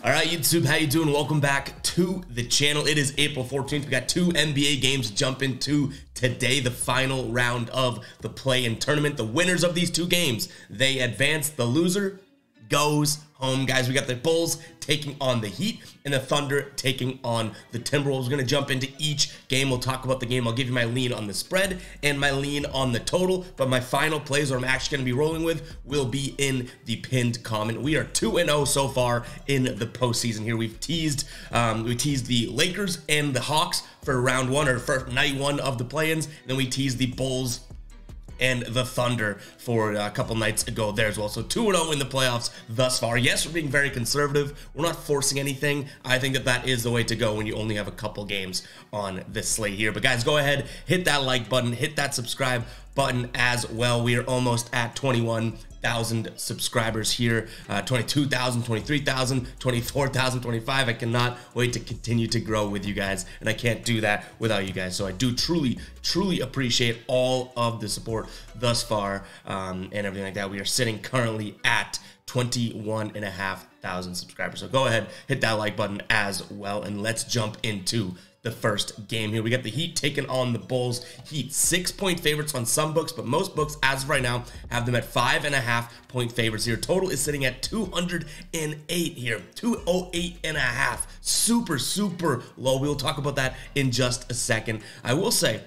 All right, YouTube, how you doing? Welcome back to the channel. It is April 14th. We got two NBA games to jump into today, the final round of the play-in tournament. The winners of these two games, they advance. The loser goes home, guys. We got the Bulls taking on the Heat and the Thunder taking on the Timberwolves. We're going to jump into each game. We'll talk about the game. I'll give you my lean on the spread and my lean on the total, but my final plays, what I'm actually going to be rolling with, will be in the pinned comment. We are 2-0 so far in the postseason here. We've teased the Lakers and the Hawks for round one, or for night one of the play-ins, and then we teased the Bulls and the Thunder for a couple nights ago there as well. So 2-0 in the playoffs thus far. Yes, we're being very conservative. We're not forcing anything. I think that is the way to go when you only have a couple games on this slate here. But guys, go ahead, hit that like button, hit that subscribe button as well. We are almost at 21,000 subscribers here. 22,000, 23,000, 24,000, 25. I cannot wait to continue to grow with you guys, and I can't do that without you guys. So I do truly appreciate all of the support thus far, and everything like that. We are sitting currently at 21,500 subscribers. So go ahead, hit that like button as well, and let's jump into the first game here. We got the Heat taking on the Bulls. Heat 6-point favorites on some books, but most books as of right now have them at 5.5-point favorites here. Total is sitting at 208 here, 208.5. Super low. We'll talk about that in just a second. I will say,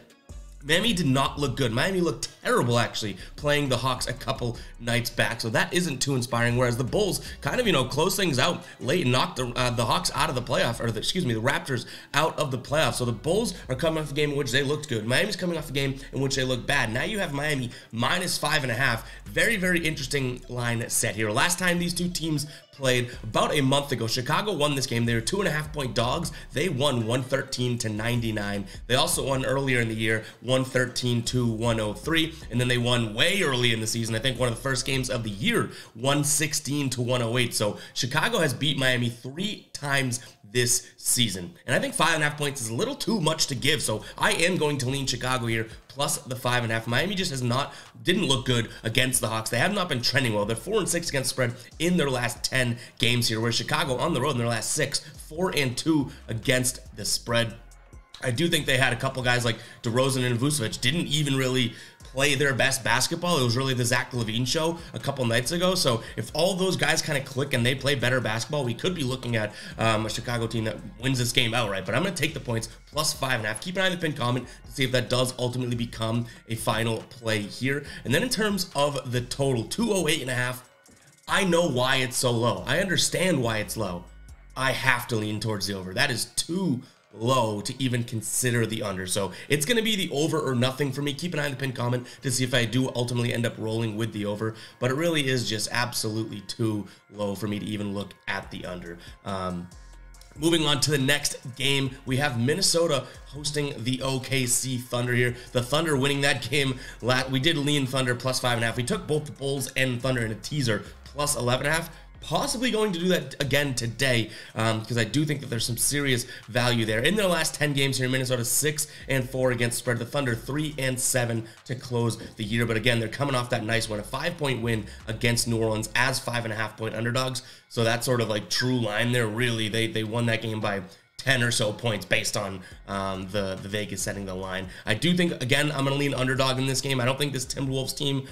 Miami did not look good. Miami looked terrible, actually, playing the Hawks a couple nights back, so that isn't too inspiring, whereas the Bulls kind of, closed things out late and knocked the Hawks out of the playoff, or the Raptors out of the playoffs. So the Bulls are coming off a game in which they looked good. Miami's coming off a game in which they looked bad. Now you have Miami minus 5.5. Very interesting line set here. Last time these two teams played about a month ago, Chicago won this game. They were 2.5-point dogs. They won 113-99. They also won earlier in the year, 113-103, and then they won way early in the season. I think one of the first games of the year, 116-108. So Chicago has beat Miami 3 times this season, and I think 5.5 points is a little too much to give, so I am going to lean Chicago here plus the 5.5. Miami just didn't look good against the Hawks. They have not been trending well. They're 4-6 against spread in their last 10 games here, whereas Chicago on the road in their last 6, 4-2 against the spread. I do think they had a couple guys like DeRozan and Vucevic didn't even really play their best basketball. It was really the Zach LaVine show a couple nights ago. So if all those guys kind of click and they play better basketball, we could be looking at a Chicago team that wins this game outright. But I'm going to take the points plus 5.5. Keep an eye on the pinned comment to see if that does ultimately become a final play here. And then in terms of the total, 208.5, I know why it's so low. I understand why it's low. I have to lean towards the over. That is too low to even consider the under. So it's going to be the over or nothing for me. Keep an eye on the pinned comment to see if I do ultimately end up rolling with the over, but it really is just absolutely too low for me to even look at the under. Moving on to the next game, we have Minnesota hosting the OKC Thunder here. The Thunder winning that game. We did lean Thunder plus 5.5. We took both the Bulls and Thunder in a teaser plus 11.5. Possibly going to do that again today, because I do think that there's some serious value there. In their last 10 games here, Minnesota 6-4 against spread. The Thunder 3-7 to close the year. But again, they're coming off that nice win, a 5-point win against New Orleans as 5.5-point underdogs. So that's sort of like true line there. Really, they won that game by 10 or so points based on the Vegas setting the line. I do think, again, I'm going to lean underdog in this game. I don't think this Timberwolves team,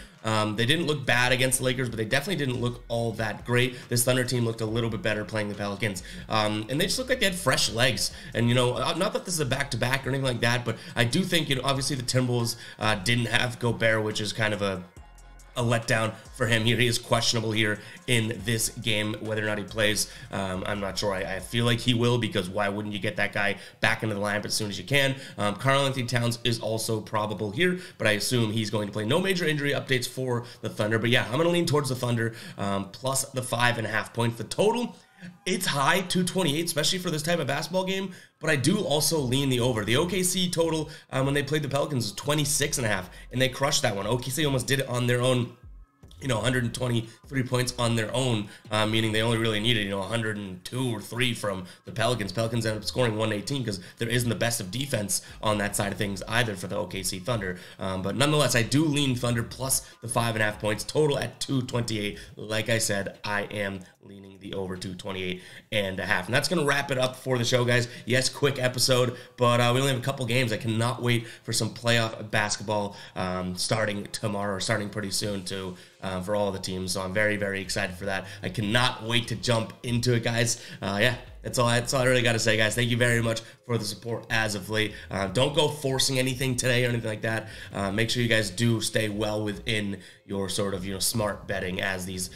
they didn't look bad against the Lakers, but they definitely didn't look all that great. This Thunder team looked a little bit better playing the Pelicans. And they just looked like they had fresh legs. And, not that this is a back-to-back or anything like that, but I do think, obviously the Timberwolves didn't have Gobert, which is kind of a letdown for him here. He is questionable here in this game, whether or not he plays. I'm not sure. I feel like he will, because why wouldn't you get that guy back into the lineup as soon as you can? Karl-Anthony Towns is also probable here, but I assume he's going to play. No major injury updates for the Thunder, but yeah, I'm going to lean towards the Thunder plus the 5.5 points. The total, it's high, 228, especially for this type of basketball game, but I do also lean the over. The OKC total, when they played the Pelicans, was 26.5, and they crushed that one. OKC almost did it on their own, 123 points on their own, meaning they only really needed, 102 or 3 from the Pelicans. Pelicans ended up scoring 118 because there isn't the best of defense on that side of things either for the OKC Thunder. But nonetheless, I do lean Thunder plus the 5.5 points, total at 228. Like I said, I am leaning the over to 28.5. And that's going to wrap it up for the show, guys. Yes, quick episode, but we only have a couple games. I cannot wait for some playoff basketball starting tomorrow, or starting pretty soon too, for all the teams. So I'm very, very excited for that. I cannot wait to jump into it, guys. Yeah. That's all I really got to say, guys. Thank you very much for the support as of late. Don't go forcing anything today or anything like that. Make sure you guys do stay well within your sort of, smart betting as these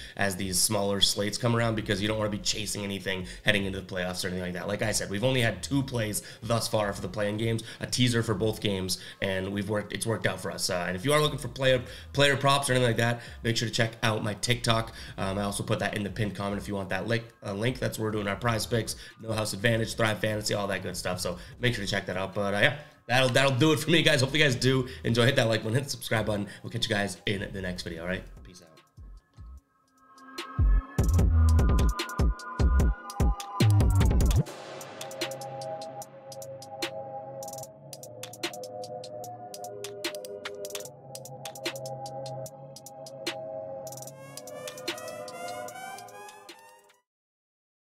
smaller slates come around, because you don't want to be chasing anything heading into the playoffs or anything like that. Like I said, we've only had 2 plays thus far for the play-in games, a teaser for both games, and it's worked out for us. And if you are looking for player props or anything like that, make sure to check out my TikTok. I also put that in the pinned comment if you want that link. That's where we're doing our prize picks, No House Advantage, Thrive Fantasy, all that good stuff. So make sure to check that out. But yeah, that'll do it for me, guys. Hopefully you guys do enjoy. Hit that like button, hit the subscribe button. We'll catch you guys in the next video, all right?